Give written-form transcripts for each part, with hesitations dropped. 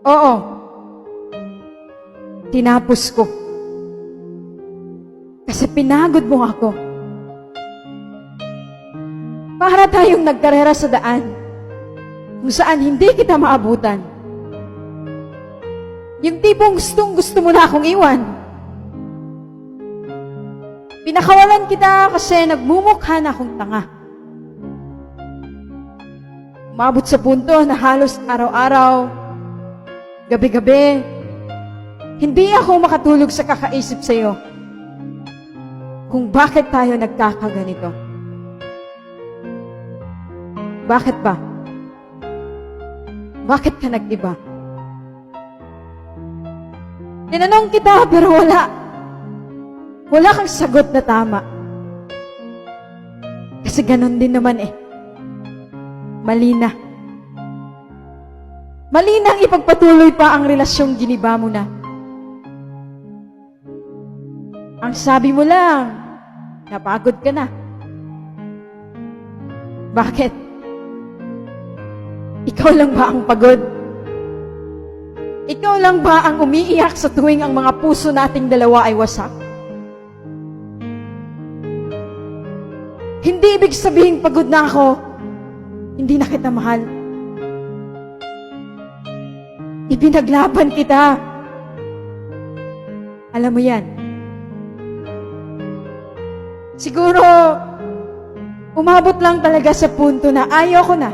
Oo, tinapos ko. Kasi pinagod mo ako. Para tayong nagkarera sa daan kung saan hindi kita maabutan. Yung tipong gusto mo na akong iwan. Pinakawalan kita kasi nagmumukha na akong tanga. Umabot sa punto na halos araw-araw, gabi-gabi, hindi ako makatulog sa kakaisip sa iyo kung bakit tayo nagkakaganito. Bakit ba? Bakit ka nag-iba? Tinanong kita pero wala. Wala kang sagot na tama. Kasi ganon din naman eh. Mali na. Mali nang ipagpatuloy pa ang relasyong giniba mo na. Ang sabi mo lang, napagod ka na. Bakit? Ikaw lang ba ang pagod? Ikaw lang ba ang umiiyak sa tuwing ang mga puso nating dalawa ay wasak? Hindi ibig sabihing pagod na ako, hindi na kita mahal. Ipinaglaban kita. Alam mo yan. Siguro, umabot lang talaga sa punto na ayoko na.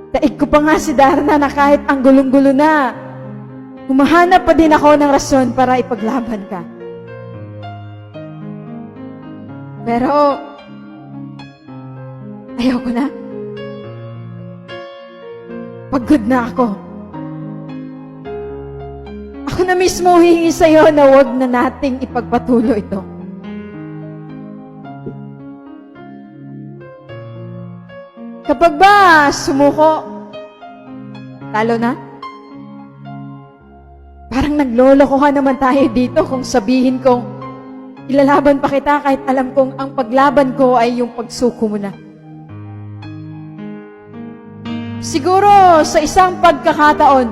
Daig ko pa nga si Darna na kahit ang gulong-gulo na, humahanap pa din ako ng rason para ipaglaban ka. Pero, ayoko na. Pagod na ako. Ako na mismo hihingi sa'yo na huwag na nating ipagpatuloy ito. Kapag ba sumuko, talo na? Parang naglolokohan naman tayo dito kung sabihin kong ilalaban pa kita kahit alam kong ang paglaban ko ay yung pagsuko mo na. Siguro sa isang pagkakataon,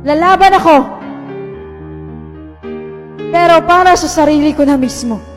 lalaban ako. Pero para sa sarili ko na mismo.